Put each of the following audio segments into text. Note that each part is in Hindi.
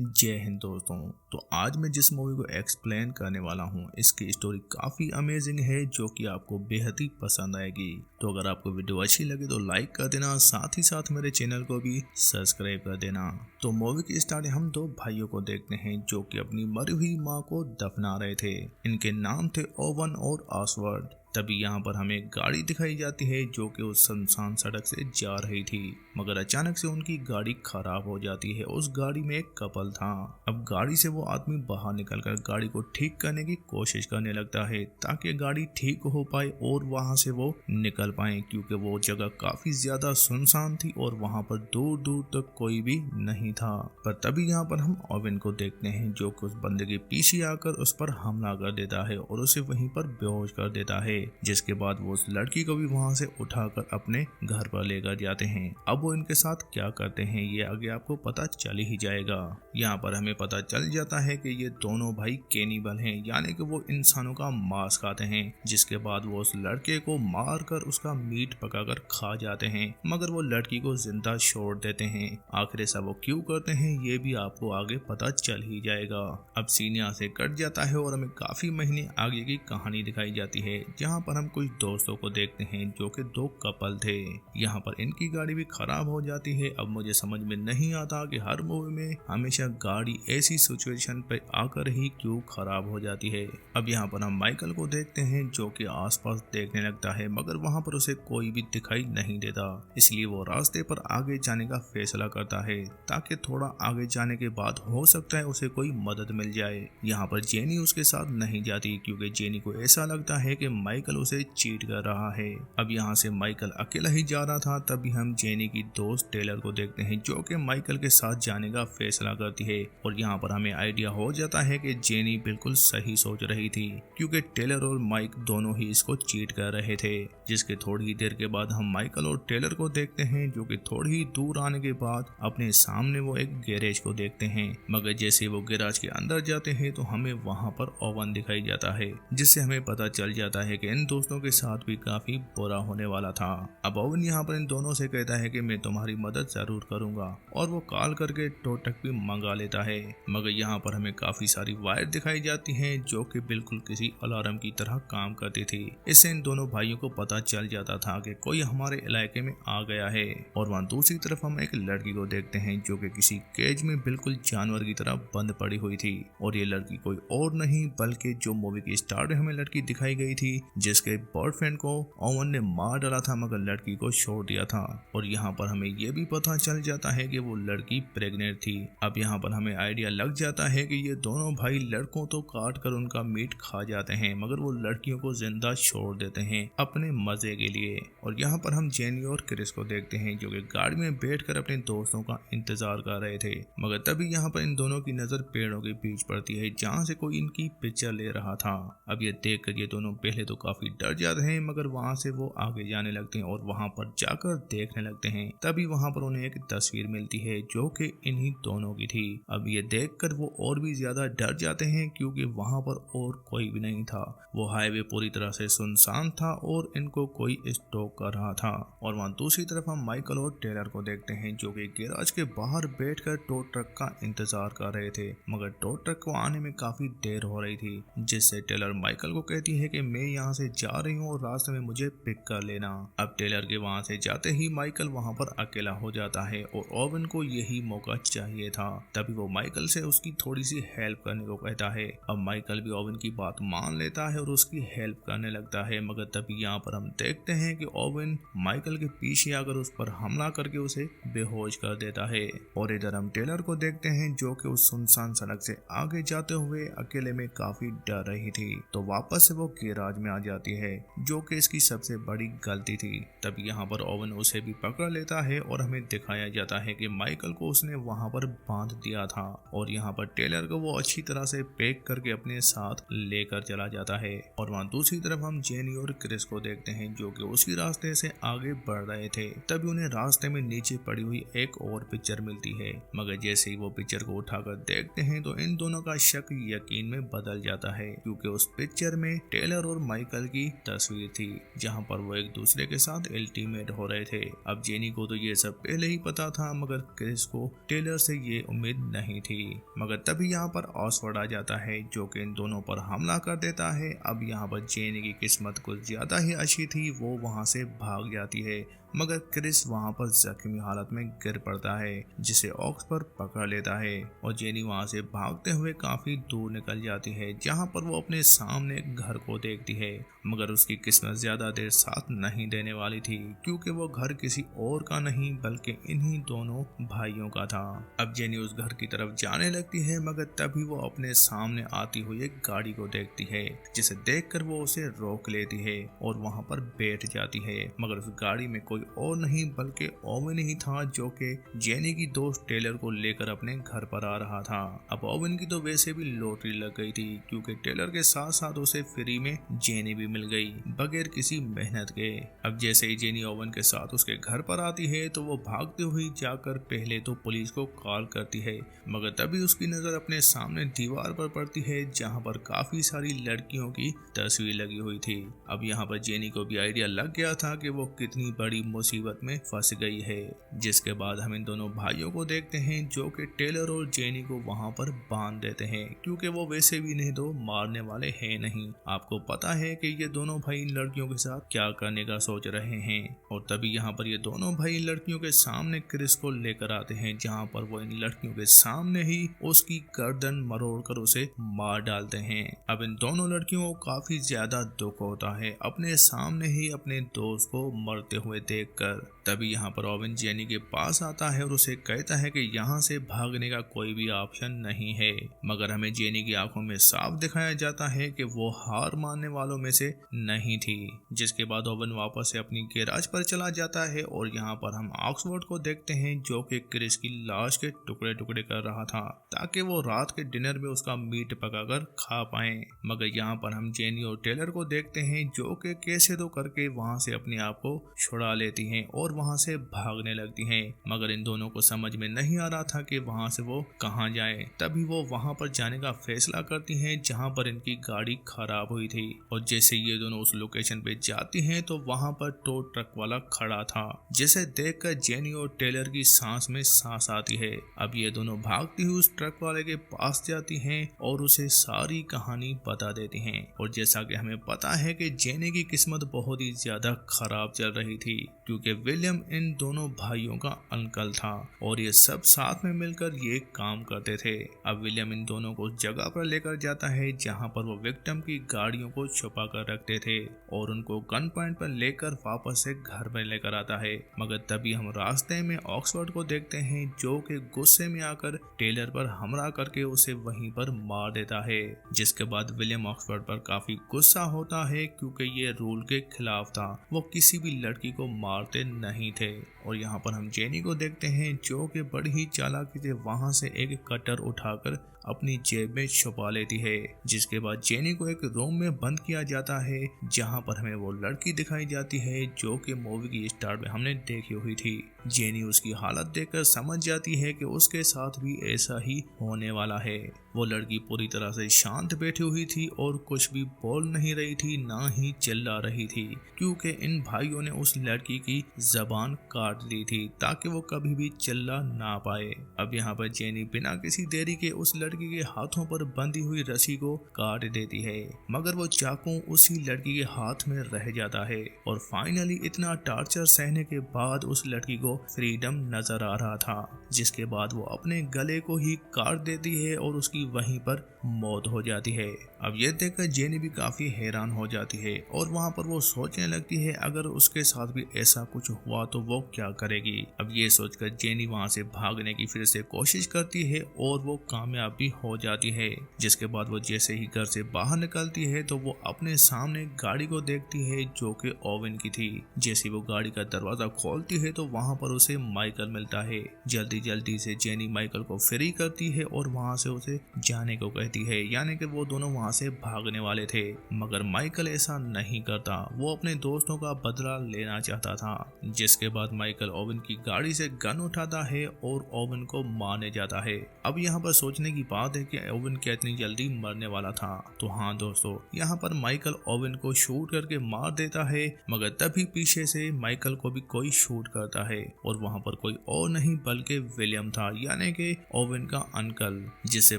जय हिंद दोस्तों। तो आज मैं जिस मूवी को एक्सप्लेन करने वाला हूँ इसकी स्टोरी काफ़ी अमेजिंग है जो कि आपको बेहद ही पसंद आएगी। तो अगर आपको वीडियो अच्छी लगे तो लाइक कर देना, साथ ही साथ मेरे चैनल को भी सब्सक्राइब कर देना। तो मूवी की स्टार्टिंग हम दो भाइयों को देखते हैं जो कि अपनी मरी हुई माँ को दफना रहे थे। इनके नाम थे ओवन और ऑसवर्ड। तभी यहाँ पर हमें गाड़ी दिखाई जाती है जो कि उस सुनसान सड़क से जा रही थी, मगर अचानक से उनकी गाड़ी खराब हो जाती है। उस गाड़ी में एक कपल था। अब गाड़ी से वो आदमी बाहर निकलकर गाड़ी को ठीक करने की कोशिश करने लगता है ताकि गाड़ी ठीक हो पाए और वहां से वो निकल पाए, क्योंकि वो जगह काफी ज्यादा सुनसान थी और वहां पर दूर दूर तक कोई भी नहीं था। पर तभी यहाँ पर हम ओवन को देखते हैं जो कि उस बंदे के पीछे आकर उस पर हमला कर देता है और उसे वहीं पर बेहोश कर देता है, जिसके बाद वो उस लड़की को भी वहां से उठाकर अपने घर पर लेकर जाते हैं। अब वो इनके साथ क्या करते हैं ये आगे आपको पता चल ही जाएगा। यहाँ पर हमें पता चल जाता है कि ये दोनों भाई कैनिबल हैं, यानी कि वो इंसानों का मांस खाते हैं। जिसके बाद वो उस लड़के को मार कर उसका मीट पकाकर खा जाते हैं, मगर वो लड़की को जिंदा छोड़ देते हैं। आखिर ऐसा वो क्यों करते हैं ये भी आपको आगे पता चल ही जाएगा। अब सीन यहाँ से कट जाता है और हमें काफी महीने आगे की कहानी दिखाई जाती है, जहाँ पर हम कुछ दोस्तों को देखते हैं जो कि दो कपल थे। यहाँ पर इनकी गाड़ी भी खराब हो जाती है। अब मुझे समझ में नहीं आता कि हर मूवी में हमेशा गाड़ी ऐसी सिचुएशन पे आकर ही क्यों खराब हो जाती है। अब यहाँ पर हम माइकल को देखते हैं जो कि आसपास देखने लगता है, मगर वहाँ पर उसे कोई भी दिखाई नहीं देता। इसलिए वो रास्ते पर आगे जाने का फैसला करता है ताकि थोड़ा आगे जाने के बाद हो सकता है उसे कोई मदद मिल जाए। यहाँ पर जेनी उसके साथ नहीं जाती क्योंकि जेनी को ऐसा लगता है कि माइकल उसे चीट कर रहा है। अब यहाँ से माइकल अकेला ही जा रहा था। तभी हम जेनी की दोस्त टेलर को देखते हैं जो कि माइकल के साथ जाने का फैसला करती है और यहाँ पर हमें आइडिया हो जाता है कि जेनी बिल्कुल सही सोच रही थी, क्योंकि टेलर और माइक दोनों ही इसको चीट कर रहे थे। जिसके थोड़ी ही देर के बाद हम माइकल और टेलर को देखते हैं जो कि थोड़ी ही दूर आने के बाद अपने सामने वो एक गैरेज को देखते हैं, मगर जैसे वो गैराज के अंदर जाते हैं तो हमें वहाँ पर ओवन दिखाई जाता है, जिससे हमें पता चल जाता है कि इन दोस्तों के साथ भी काफी बुरा होने वाला था। अब ओवन यहाँ पर इन दोनों से कहता है कि मैं तुम्हारी मदद जरूर करूंगा और वो कॉल करके टोटक भी मंगा लेता है, मगर यहाँ पर हमें काफी सारी वायर दिखाई जाती हैं जो कि बिल्कुल किसी अलार्म की तरह काम करती थी। इससे इन दोनों भाइयों को पता चल जाता था कि कोई हमारे इलाके में आ गया है। और वहाँ दूसरी तरफ हम एक लड़की को देखते हैं जो कि किसी केज में बिल्कुल जानवर की तरह बंद पड़ी हुई थी, और ये लड़की कोई और नहीं बल्कि जो मूवी की स्टार्ट में हमें लड़की दिखाई गई थी जिसके बॉयफ्रेंड को ओवन ने मार डाला था मगर लड़की को छोड़ दिया था। और यहाँ पर हमें ये भी पता चल जाता है कि वो लड़की प्रेग्नेंट थी। अब यहाँ पर हमें आइडिया लग जाता है कि ये दोनों भाई लड़कों तो काट कर उनका मीट खा जाते हैं, मगर वो लड़कियों को जिंदा छोड़ देते हैं अपने मजे के लिए। और यहाँ पर हम जेनी और क्रिस को देखते हैं जो कि गाड़ी में बैठकर अपने दोस्तों का इंतजार कर रहे थे, मगर तभी यहाँ पर इन दोनों की नजर पेड़ों के बीच पड़ती है जहाँ से कोई इनकी पिक्चर ले रहा था। अब ये देख कर ये दोनों पहले तो काफी डर जाते हैं, मगर वहाँ से वो आगे जाने लगते हैं और वहाँ पर जाकर देखने लगते हैं। तभी वहाँ पर उन्हें एक तस्वीर मिलती है जो कि इन्हीं दोनों की थी। अब ये देखकर वो और भी ज्यादा डर जाते हैं क्योंकि वहाँ पर और कोई भी नहीं था। वो हाईवे पूरी तरह से सुनसान था और इनको कोई स्टॉक कर रहा था। और वहाँ दूसरी तरफ हम माइकल और टेलर को देखते हैं जो कि गैराज के बाहर बैठकर टो ट्रक का इंतजार कर रहे थे, मगर टो ट्रक को आने में काफी देर हो रही थी, जिससे टेलर माइकल को कहती है कि मैं यहाँ से जा रही हूँ और रास्ते में मुझे पिक कर लेना। अब टेलर के वहाँ से जाते ही माइकल वहाँ पर अकेला हो जाता है और ओवन को यही मौका चाहिए था। तभी वो माइकल से उसकी थोड़ी सी हेल्प करने को कहता है। अब माइकल भी ओवन की बात मान लेता है और उसकी हेल्प करने लगता है, मगर तभी यहाँ पर हम देखते हैं कि ओवन माइकल के पीछे आकर उस पर हमला करके उसे बेहोश कर देता है। और इधर हम टेलर को देखते हैं जो कि उस सुनसान सड़क से आगे जाते हुए अकेले में काफी डर रही थी। तो वापस से वो गैराज में आ जाती है जो कि इसकी सबसे बड़ी गलती थी। तब यहाँ पर ओवन उसे भी पकड़ लेता है और हमें दिखाया जाता है कि माइकल को उसने वहाँ पर बांध दिया था और यहाँ पर टेलर को वो अच्छी तरह से पैक करके अपने साथ लेकर चला जाता है। और वहाँ दूसरी तरफ हम जेनी और क्रिस को देखते हैं जो कि उसी रास्ते से आगे बढ़ रहे थे। तभी उन्हें रास्ते में नीचे पड़ी हुई एक और पिक्चर मिलती है, मगर जैसे ही वो पिक्चर को उठाकर देखते हैं तो इन दोनों का शक यकीन में बदल जाता है, क्योंकि उस पिक्चर में टेलर और माइक माइकल की तस्वीर थी, जहां पर वो एक दूसरे के साथ अल्टीमेट हो रहे थे। अब जेनी को तो ये सब पहले ही पता था, मगर क्रिस को टेलर से ये उम्मीद नहीं थी। मगर तभी यहाँ पर ऑक्सफोर्ड आ जाता है, जो कि इन दोनों पर हमला कर देता है। अब यहाँ पर जेनी की किस्मत कुछ ज्यादा ही अच्छी थी, वो वहां से भाग जाती है, मगर क्रिस वहां पर जख्मी हालत में गिर पड़ता है, जिसे ऑक्सफोर्ड पकड़ लेता है और जेनी वहां से भागते हुए काफी दूर निकल जाती है, जहां पर वो अपने सामने घर को देखती है। मगर उसकी किस्मत ज्यादा देर साथ नहीं देने वाली थी, क्योंकि वो घर किसी और का नहीं बल्कि इन्हीं दोनों भाइयों का था। अब जेनी उस घर की तरफ जाने लगती है, मगर तभी वो अपने सामने आती हुई एक गाड़ी को देखती है, जिसे देखकर वो उसे रोक लेती है और वहां पर बैठ जाती है। मगर उस गाड़ी में कोई और नहीं बल्कि ओवन ही था, जो कि जेनी की दोस्त टेलर को लेकर अपने घर पर आ रहा था। अब ओवन की तो वैसे भी लॉटरी लग गई थी, क्योंकि टेलर के साथ साथ उसे फ्री में जेनी भी मिल गई बगैर किसी मेहनत के। अब जैसे ही जेनी ओवन के साथ उसके घर पर आती है, तो वो भागते हुए जाकर पहले तो पुलिस को कॉल करती है, मगर तभी उसकी नजर अपने सामने दीवार पर पड़ती है, जहां पर काफी सारी लड़कियों की तस्वीर लगी हुई थी। अब यहाँ पर जेनी को भी आइडिया लग गया था कि वो कितनी बड़ी मुसीबत में फंस गई है, जिसके बाद हम इन दोनों भाइयों को देखते हैं, जो कि टेलर और जेनी को वहां पर बांध देते हैं, क्योंकि वो वैसे भी नहीं तो मारने वाले हैं नहीं। आपको पता है कि ये दोनों भाई इन लड़कियों के साथ क्या करने का सोच रहे हैं। और तभी यहाँ पर ये दोनों भाई इन लड़कियों के सामने क्रिस को लेकर आते हैं, जहाँ पर वो इन लड़कियों के सामने ही उसकी गर्दन मरोड़कर उसे मार डालते हैं। अब इन दोनों लड़कियों को काफी ज्यादा दुख होता है अपने सामने ही अपने दोस्त को मरते हुए देखकर। तभी यहाँ पर ओवन जेनी के पास आता है और उसे कहता है कि यहाँ से भागने का कोई भी ऑप्शन नहीं है, मगर हमें जेनी की आंखों में साफ दिखाया जाता है कि वो हार मानने वालों में से नहीं थी। जिसके बाद ओवन वापस से अपनी गैराज पर चला जाता है और यहाँ पर हम ऑक्सफोर्ड को देखते हैं, जो कि क्रिस की लाश के टुकड़े टुकड़े कर रहा था, ताकि वो रात के डिनर में उसका मीट पकाकर खा पाए। मगर यहाँ पर हम जेनी और टेलर को देखते हैं, जो कि कैसे तो करके वहां से अपने आप को छुड़ा लेती हैं और वहां से भागने लगती हैं। मगर इन दोनों को समझ में नहीं आ रहा था कि वहां से वो कहां जाए। तभी वो वहां पर जाने का फैसला करती हैं, जहां पर इनकी गाड़ी खराब हुई थी। और जैसे ये दोनों उस लोकेशन पे जाती हैं, तो वहां पर टो ट्रक वाला खड़ा था, जिसे देखकर जेनी और टेलर की सांस में सांस आती है। अब ये दोनों भागती हुई उस ट्रक वाले के पास जाती हैं और उसे सारी कहानी बता देती हैं। और जैसा कि हमें पता है कि जेनी की किस्मत बहुत ही ज्यादा खराब चल रही थी, क्योंकि विलियम इन दोनों भाइयों का अंकल था और ये सब साथ में मिलकर ये काम करते थे। अब विलियम इन दोनों को जगह पर लेकर जाता है, जहां पर वो विक्टिम की गाड़ियों को छुपा कर रखते थे और उनको गन पॉइंट पर लेकर वापस से घर में लेकर आता है। मगर तभी हम रास्ते में ऑक्सफोर्ड को देखते हैं, जो कि गुस्से में आकर टेलर पर हमला करके उसे वहीं पर मार देता है। जिसके बाद विलियम ऑक्सफोर्ड पर काफी गुस्सा होता है, क्योंकि ये रूल के खिलाफ था, वो किसी भी लड़की को मारते नहीं थे। और यहाँ पर हम जेनी को देखते हैं, जो कि बड़ी ही चालाकी से वहां से एक कटर उठाकर अपनी जेब में छुपा लेती है। जिसके बाद जेनी को एक रूम में बंद किया जाता है, जहां पर हमें वो लड़की दिखाई जाती है, जो कि मूवी की स्टार्ट में हमने देखी हुई थी। जेनी उसकी हालत देखकर समझ जाती है कि उसके साथ भी ऐसा ही होने वाला है। वो लड़की पूरी तरह से शांत बैठी हुई थी और कुछ भी बोल नहीं रही थी, ना ही चिल्ला रही थी, क्योंकि इन भाइयों ने उस लड़की की जबान काट दी थी ताकि वो कभी भी चिल्ला ना पाए। अब यहाँ पर जेनी बिना किसी देरी के उस लड़की के हाथों पर बंधी हुई रस्सी को काट देती है, मगर वो चाकू उसी लड़की के हाथ में रह जाता है। और फाइनली इतना टार्चर सहने के बाद उस लड़की को फ्रीडम नजर आ रहा था, जिसके बाद वो अपने गले को ही काट देती है और उसकी वहीं पर मौत हो जाती है। अब ये देखकर जेनी भी काफी हैरान हो जाती है और वहां पर वो सोचने लगती है, अगर उसके साथ भी ऐसा कुछ हुआ तो वो क्या करेगी। अब ये सोचकर जेनी वहां से भागने की फिर से कोशिश करती है और वो कामयाब भी हो जाती है। जिसके बाद वो जैसे ही घर से बाहर निकलती है, तो वो अपने सामने गाड़ी को देखती है, जो कि ओवन की थी। जैसे वो गाड़ी का दरवाजा खोलती है, तो वहां पर उसे माइकल मिलता है। जल्दी जल्दी से जेनी माइकल को फ्री करती है और वहां से उसे जाने को कहती है, यानी कि वो दोनों वहां से भागने वाले थे। मगर माइकल ऐसा नहीं करता, वो अपने दोस्तों का बदला लेना चाहता था। जिसके बाद माइकल ओवन की गाड़ी से गन उठाता है और ओवन को मारने जाता है। अब यहाँ पर सोचने की बात है कि ओवन क्या इतनी जल्दी मरने वाला था। तो हाँ दोस्तों, यहाँ पर माइकल ओवन को शूट करके मार देता है, मगर तभी पीछे से माइकल को भी कोई शूट करता है और वहाँ पर कोई और नहीं बल्कि विलियम था, यानी कि ओवन का अंकल, जिससे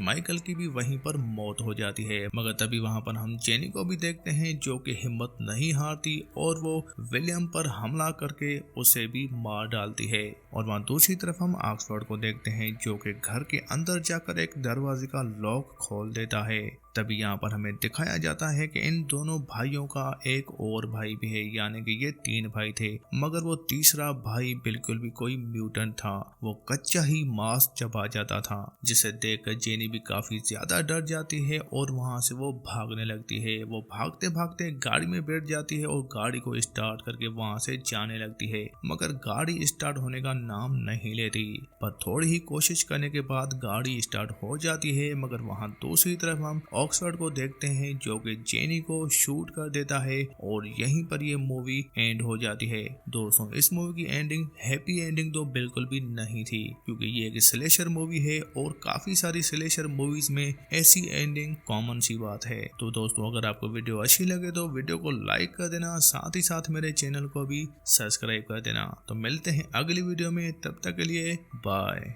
माइकल की भी वहीं पर मौत हो जाती है। मगर तभी वहाँ पर हम जेनी को भी देखते हैं जो कि हिम्मत नहीं हारती और वो विलियम पर हमला करके उसे भी मार डालती है। और वहाँ दूसरी तरफ हम ऑक्सफोर्ड को देखते हैं जो कि घर के अंदर जाकर एक दरवाजे का लॉक खोल देता है। तभी यहाँ पर हमें दिखाया जाता है कि इन दोनों भाइयों का एक और भाई भी है, यानी कि ये 3 भाई थे, मगर वो तीसरा भाई बिल्कुल भी कोई म्यूटेंट था। वो कच्चा ही मांस चबा जाता था, जिसे देखकर जेनी भी काफी ज्यादा डर जाती है और वहां से वो भागने लगती है। वो भागते भागते गाड़ी में बैठ जाती है और गाड़ी को स्टार्ट करके वहां से जाने लगती है, मगर गाड़ी स्टार्ट होने का नाम नहीं लेती। पर थोड़ी ही कोशिश करने के बाद गाड़ी स्टार्ट हो जाती है, मगर वहां दूसरी तरफ हम ऑक्सफोर्ड को देखते हैं जो कि जेनी को शूट कर देता है और यहीं पर ये मूवी एंड हो जाती है। दोस्तों, इस मूवी की एंडिंग हैप्पी एंडिंग तो बिल्कुल भी नहीं थी, क्योंकि ये एक स्लेशर मूवी है और काफी सारी स्लेशर मूवीज में ऐसी एंडिंग कॉमन सी बात है। तो दोस्तों, अगर आपको वीडियो अच्छी लगे तो वीडियो को लाइक कर देना, साथ ही साथ मेरे चैनल को भी सब्सक्राइब कर देना। तो मिलते हैं अगली वीडियो में, तब तक के लिए बाय।